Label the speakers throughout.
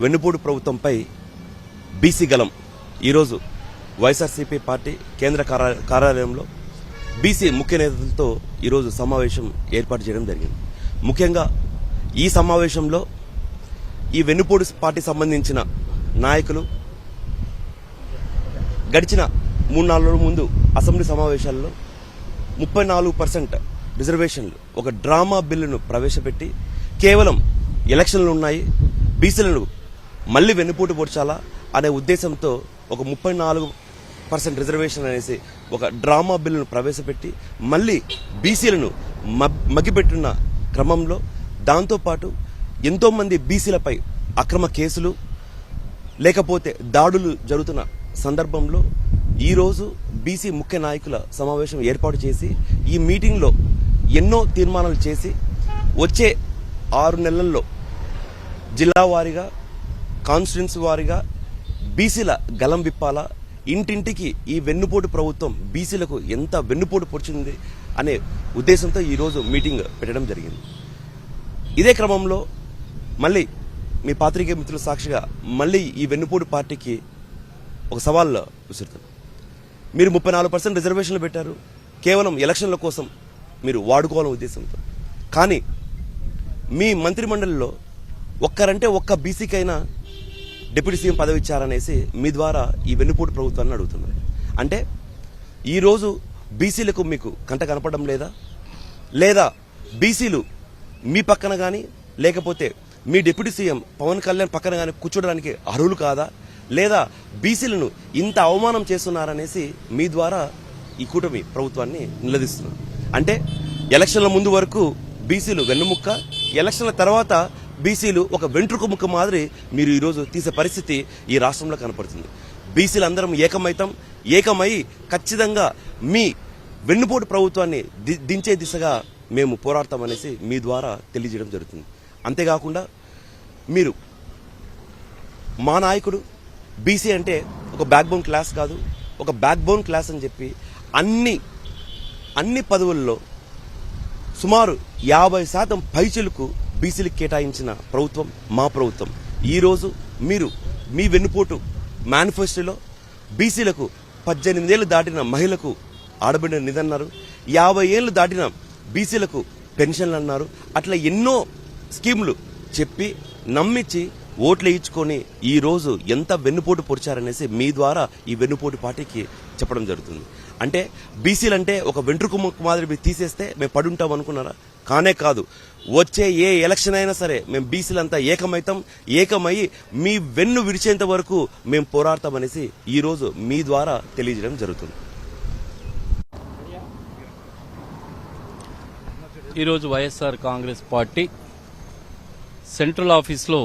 Speaker 1: వెన్నుపోటు ప్రభుత్వంపై బీసీ గలం ఈరోజు వైఎస్ఆర్సీపీ పార్టీ కేంద్ర కార్యాలయంలో బీసీ ముఖ్య నేతలతో ఈరోజు సమావేశం ఏర్పాటు చేయడం జరిగింది. ముఖ్యంగా ఈ సమావేశంలో ఈ వెన్నుపోటు పార్టీ సంబంధించిన నాయకులు గడిచిన 3-4 రోజుల ముందు అసెంబ్లీ సమావేశాల్లో 34% రిజర్వేషన్లు ఒక డ్రామా బిల్లును ప్రవేశపెట్టి కేవలం ఎలక్షన్లు ఉన్నాయి, బీసీలను మళ్లీ వెన్నుపోటు పొడిచాలా అనే ఉద్దేశంతో ఒక 34% రిజర్వేషన్ అనేసి ఒక డ్రామా బిల్లును ప్రవేశపెట్టి మళ్లీ బీసీలను మగ్గిపెట్టిన క్రమంలో దాంతోపాటు ఎంతోమంది బీసీలపై అక్రమ కేసులు లేకపోతే దాడులు జరుగుతున్న సందర్భంలో ఈరోజు బీసీ ముఖ్య నాయకుల సమావేశం ఏర్పాటు చేసి ఈ మీటింగ్లో ఎన్నో తీర్మానాలు చేసి వచ్చే 6 నెలల్లో జిల్లా వారీగా కాన్స్టిట్యున్సీ వారీగా బీసీల గలం విప్పాలా, ఇంటింటికి ఈ వెన్నుపోటు ప్రభుత్వం బీసీలకు ఎంత వెన్నుపోటు పొడిచింది అనే ఉద్దేశంతో ఈరోజు మీటింగ్ పెట్టడం జరిగింది. ఇదే క్రమంలో మళ్ళీ మీ పాత్రికేయ మిత్రుల సాక్షిగా మళ్ళీ ఈ వెన్నుపోటు పార్టీకి ఒక సవాల్ విసురుతాను. మీరు 34% రిజర్వేషన్లు పెట్టారు కేవలం ఎలక్షన్ల కోసం మీరు వాడుకోవాలనే ఉద్దేశంతో. కానీ మీ మంత్రిమండలిలో ఒక్కరంటే ఒక్క బీసీకైనా డిప్యూటీ సీఎం పదవి ఇచ్చారనేసి మీ ద్వారా ఈ వెన్నుపోటు ప్రభుత్వాన్ని అడుగుతున్నారు. అంటే ఈరోజు బీసీలకు మీకు కంట కనపడడం లేదా బీసీలు మీ పక్కన కానీ లేకపోతే మీ డిప్యూటీ సీఎం పవన్ కళ్యాణ్ పక్కన కానీ కూర్చోడానికి అర్హులు కాదా, లేదా బీసీలను ఇంత అవమానం చేస్తున్నారనేసి మీ ద్వారా ఈ కూటమి ప్రభుత్వాన్ని నిలదీస్తున్నారు. అంటే ఎలక్షన్ల ముందు వరకు బీసీలు వెన్నుముక్క, ఎలక్షన్ల తర్వాత బీసీలు ఒక వెంట్రుక ముక్క మాదిరి మీరు ఈరోజు తీసే పరిస్థితి ఈ రాష్ట్రంలో కనపడుతుంది. బీసీలందరం ఏకమై ఖచ్చితంగా మీ వెన్నుపోటు ప్రభుత్వాన్ని దించే దిశగా మేము పోరాడతామనేసి మీ ద్వారా తెలియజేయడం జరుగుతుంది. అంతేకాకుండా మీరు మా నాయకుడు బీసీ అంటే ఒక బ్యాక్ బోన్ క్లాస్ కాదు, ఒక బ్యాక్ బోన్ క్లాస్ అని చెప్పి అన్ని పదవుల్లో సుమారు 50% పైచిలకు బీసీలకు కేటాయించిన ప్రభుత్వం మా ప్రభుత్వం. ఈరోజు మీరు మీ వెన్నుపోటు మేనిఫెస్టోలో బీసీలకు 18 ఏళ్లు దాటిన మహిళలకు ఆడబిడ్డ నిధి అన్నారు, 50 ఏళ్లు దాటిన బీసీలకు పెన్షన్లు అన్నారు. అట్లా ఎన్నో స్కీములు చెప్పి నమ్మించి ఓట్లు వేయించుకొని ఈరోజు ఎంత వెన్నుపోటు పొడిచారనేసి మీ ద్వారా ఈ వెన్నుపోటు పార్టీకి చెప్పడం జరుగుతుంది. అంటే బీసీలంటే ఒక వెంట్రుక ముక్క మాదిరి మీరు తీసేస్తే మేము పడుంటాం అనుకున్నారా? కానే కాదు. వచ్చే ఏ ఎలక్షన్ అయినా సరే మేము బీసీలంతా ఏకమై మీ వెన్ను విరిచేంత వరకు మేము పోరాడతామనేసి ఈరోజు మీ ద్వారా తెలియజేయడం జరుగుతుంది.
Speaker 2: ఈరోజు వైఎస్ఆర్ కాంగ్రెస్ పార్టీ సెంట్రల్ ఆఫీస్లో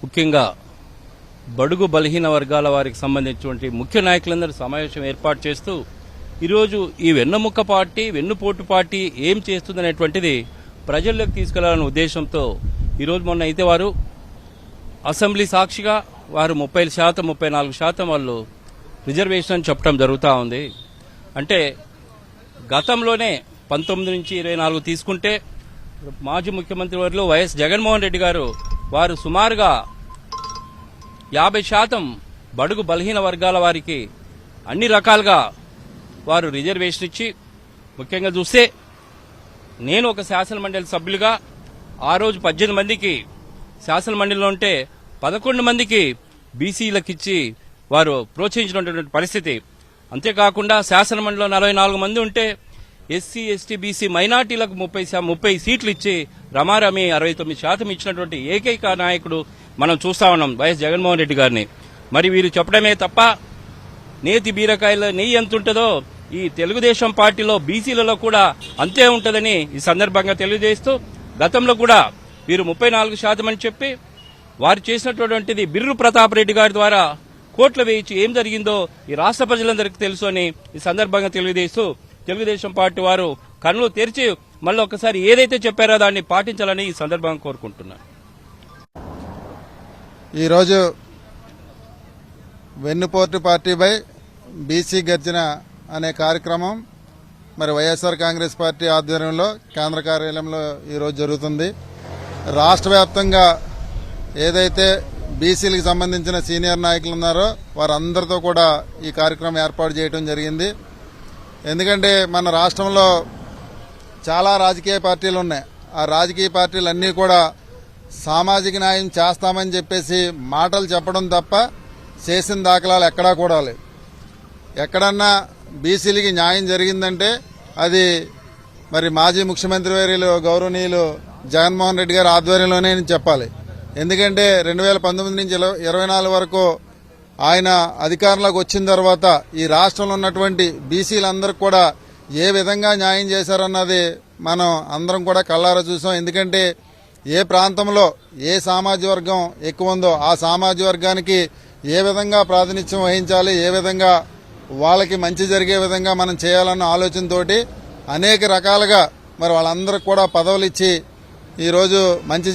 Speaker 2: ముఖ్యంగా బడుగు బలహీన వర్గాల వారికి సంబంధించినటువంటి ముఖ్య నాయకులందరూ సమావేశం ఏర్పాటు చేస్తూ ఈరోజు ఈ వెన్నుముక్క పార్టీ వెన్నుపోటు పార్టీ ఏం చేస్తుందనేటువంటిది ప్రజల్లోకి తీసుకెళ్లాలనే ఉద్దేశంతో ఈరోజు మొన్న అయితే వారు అసెంబ్లీ సాక్షిగా వారు 30% 34% వాళ్ళు రిజర్వేషన్ అని చెప్పడం జరుగుతూ ఉంది. అంటే గతంలోనే 19 నుంచి 24 తీసుకుంటే మాజీ ముఖ్యమంత్రి వారిలో వైఎస్ జగన్మోహన్ రెడ్డి గారు వారు సుమారుగా 50% బడుగు బలహీన వర్గాల వారికి అన్ని రకాలుగా వారు రిజర్వేషన్ ఇచ్చి, ముఖ్యంగా చూస్తే నేను ఒక శాసనమండలి సభ్యులుగా ఆ రోజు 18 మందికి శాసనమండలిలో ఉంటే 11 మందికి బీసీలకిచ్చి వారు ప్రోత్సహించినటువంటి పరిస్థితి. అంతేకాకుండా శాసనమండలిలో 44 మంది ఉంటే ఎస్సీ ఎస్టీ బీసీ మైనార్టీలకు 30 సీట్లు ఇచ్చి రమారమి 69% ఇచ్చినటువంటి ఏకైక నాయకుడు మనం చూస్తా ఉన్నాం వైఎస్ జగన్మోహన్ రెడ్డి గారిని. మరి వీరు చెప్పడమే తప్ప నేతి బీరకాయలో నెయ్యి ఎంత ఉంటుందో ఈ తెలుగుదేశం పార్టీలో బీసీలలో కూడా అంతే ఉంటుందని ఈ సందర్భంగా తెలియజేస్తూ, గతంలో కూడా వీరు 34% అని చెప్పి వారు చేసినటువంటిది బిర్రు ప్రతాప్ రెడ్డి గారి ద్వారా కోట్ల వేయించి ఏం జరిగిందో ఈ రాష్ట్ర ప్రజలందరికీ తెలుసు అని ఈ సందర్భంగా తెలియజేస్తూ తెలుగుదేశం పార్టీ వారు కన్నులు తెరిచి మళ్ళీ ఒకసారి ఏదైతే చెప్పారో దాన్ని పాటించాలని ఈ సందర్భంగా కోరుకుంటున్నాను.
Speaker 3: ఈరోజు వెన్నుపోటు పార్టీపై బీసీ గర్జన అనే కార్యక్రమం మరి వైఎస్ఆర్ కాంగ్రెస్ పార్టీ ఆధ్వర్యంలో కేంద్ర కార్యాలయంలో ఈరోజు జరుగుతుంది. రాష్ట్ర వ్యాప్తంగా ఏదైతే బీసీలకు సంబంధించిన సీనియర్ నాయకులు ఉన్నారో వారందరితో కూడా ఈ కార్యక్రమం ఏర్పాటు చేయడం జరిగింది. ఎందుకంటే మన రాష్ట్రంలో చాలా రాజకీయ పార్టీలు ఉన్నాయి. ఆ రాజకీయ పార్టీలన్నీ కూడా సామాజిక న్యాయం చేస్తామని చెప్పేసి మాటలు చెప్పడం తప్ప చేసిన దాఖలాలు ఎక్కడా కూడా లేవు. ఎక్కడన్నా బీసీలకి న్యాయం జరిగిందంటే అది మరి మాజీ ముఖ్యమంత్రి వర్యులు గౌరవనీయులు జగన్మోహన్ రెడ్డి గారి ఆధ్వర్యంలోనే నేను చెప్పాలి. ఎందుకంటే 2019 నుంచి 2024 వరకు ఆయన అధికారంలోకి వచ్చిన తర్వాత ఈ రాష్ట్రంలో ఉన్నటువంటి బీసీలందరికీ కూడా ఏ విధంగా న్యాయం చేశారన్నది మనం అందరం కూడా కళ్ళారా చూసాం. ఎందుకంటే ఏ ప్రాంతంలో ఏ సామాజిక వర్గం ఎక్కువ ఉందో ఆ సామాజిక వర్గానికి ఏ విధంగా ప్రాతినిధ్యం వహించాలి, ఏ విధంగా వాళ్ళకి మంచి జరిగే విధంగా మనం చేయాలన్న ఆలోచనతోటి అనేక రకాలుగా మరి వాళ్ళందరికి కూడా పదవులు ఇచ్చి ఈరోజు మంచి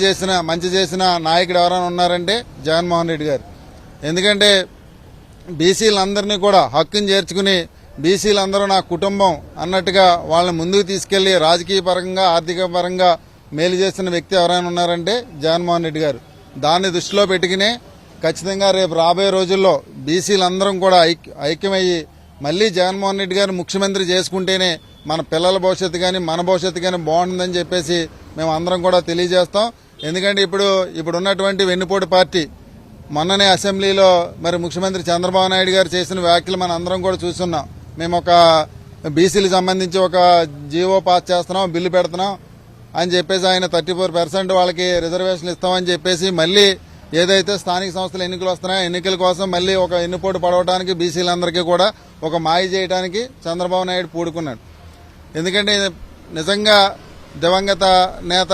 Speaker 3: చేసిన నాయకుడు ఎవరైనా ఉన్నారంటే జగన్మోహన్ రెడ్డి గారు. ఎందుకంటే బీసీలందరినీ కూడా హక్కుని చేర్చుకుని బీసీలందరూ నా కుటుంబం అన్నట్టుగా వాళ్ళని ముందుకు తీసుకెళ్లి రాజకీయ పరంగా ఆర్థిక పరంగా మేలు చేసిన వ్యక్తి ఎవరైనా ఉన్నారంటే జగన్మోహన్ రెడ్డి గారు. దాన్ని దృష్టిలో పెట్టుకునే ఖచ్చితంగా రేపు రాబోయే రోజుల్లో బీసీలందరం కూడా ఐక్యమయ్యి మళ్లీ జగన్మోహన్ రెడ్డి గారు ముఖ్యమంత్రి చేసుకుంటేనే మన పిల్లల భవిష్యత్తు కానీ మన భవిష్యత్తు కానీ బాగుంటుందని చెప్పేసి మేము అందరం కూడా తెలియజేస్తాం. ఎందుకంటే ఇప్పుడు ఉన్నటువంటి వెన్నుపోటు పార్టీ మొన్ననే అసెంబ్లీలో మరి ముఖ్యమంత్రి చంద్రబాబు నాయుడు గారు చేసిన వ్యాఖ్యలు మనం అందరం కూడా చూస్తున్నాం. మేము ఒక బీసీలకు సంబంధించి ఒక జీవో పాస్ చేస్తున్నాం, బిల్లు పెడుతున్నాం అని చెప్పేసి ఆయన 34% వాళ్ళకి రిజర్వేషన్లు ఇస్తామని చెప్పేసి మళ్లీ ఏదైతే స్థానిక సంస్థల ఎన్నికలు వస్తున్నాయో ఎన్నికల కోసం మళ్లీ ఒక ఎన్నిపోటు పడవడానికి బీసీలందరికీ కూడా ఒక మాయ చేయడానికి చంద్రబాబు నాయుడు పూడుకున్నాడు. ఎందుకంటే నిజంగా దివంగత నేత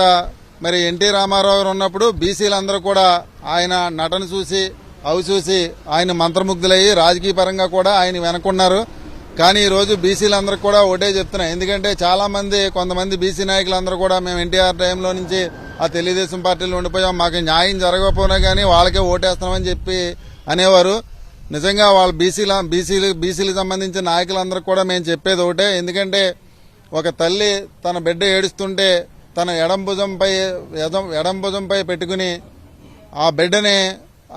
Speaker 3: మరి ఎన్టీ రామారావు గారు ఉన్నప్పుడు బీసీలందరూ కూడా ఆయన నటన చూసి ఆయన మంత్రముగ్ధులయ్యి రాజకీయ పరంగా కూడా ఆయన వెనకున్నారు. కానీ ఈ రోజు బీసీలందరికీ కూడా ఒకటే చెప్తున్నాయి. ఎందుకంటే చాలా మంది కొంతమంది బీసీ నాయకులందరూ కూడా మేము ఎన్టీఆర్ టైంలో నుంచి ఆ తెలుగుదేశం పార్టీలో ఉండిపోయాం, మాకు న్యాయం జరగకపోయినా కానీ వాళ్ళకే ఓటేస్తామని చెప్పి అనేవారు. నిజంగా వాళ్ళ బీసీలకు సంబంధించిన నాయకులందరికీ కూడా మేము చెప్పేది ఒకటే. ఎందుకంటే ఒక తల్లి తన బిడ్డ ఏడుస్తుంటే తన ఎడం భుజంపై పెట్టుకుని ఆ బిడ్డని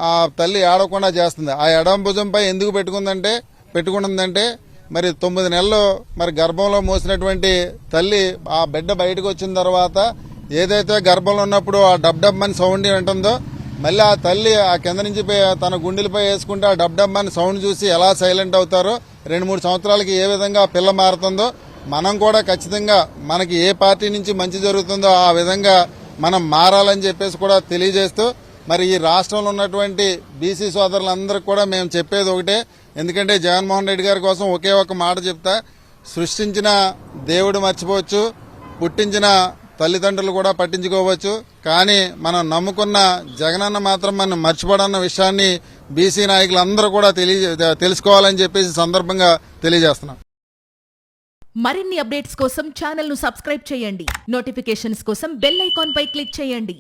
Speaker 3: ఆ తల్లి ఏడవకుండా చేస్తుంది. ఆ ఎడం భుజంపై ఎందుకు పెట్టుకుంటుందంటే మరి 9 నెలలు మరి గర్భంలో మోసినటువంటి తల్లి ఆ బిడ్డ బయటకు వచ్చిన తర్వాత ఏదైతే గర్భంలో ఉన్నప్పుడు ఆ డబ్ అని సౌండ్ ఉంటుందో మళ్ళీ ఆ తల్లి ఆ కింద నుంచి తన గుండెలపై వేసుకుంటే ఆ డబ్ అని సౌండ్ చూసి ఎలా సైలెంట్ అవుతారో 2-3 సంవత్సరాలకి ఏ విధంగా పిల్ల మారుతుందో మనం కూడా ఖచ్చితంగా మనకి ఏ పార్టీ నుంచి మంచి జరుగుతుందో ఆ విధంగా మనం మారాలని చెప్పేసి కూడా తెలియజేస్తూ మరి ఈ రాష్ట్రంలో ఉన్నటువంటి బీసీ సోదరులందరికీ కూడా మేము చెప్పేది ఒకటే. ఎందుకంటే జగన్మోహన్ రెడ్డి గారి కోసం ఒకే ఒక మాట చెప్తా, సృష్టించిన దేవుడు మర్చిపోవచ్చు, పుట్టించిన తల్లిదండ్రులు కూడా పట్టించుకోవచ్చు, కానీ మనం నమ్ముకున్న జగనన్న మాత్రం మనం మర్చిపోడన్న విషయాన్ని బీసీ నాయకులందరూ కూడా తెలుసుకోవాలని చెప్పేసి సందర్భంగా తెలియజేస్తున్నాం.
Speaker 4: మరిన్ని అప్డేట్స్ కోసం ఛానల్ ను సబ్స్క్రైబ్ చేయండి. నోటిఫికేషన్స్ కోసం బెల్ ఐకాన్ పై క్లిక్ చేయండి.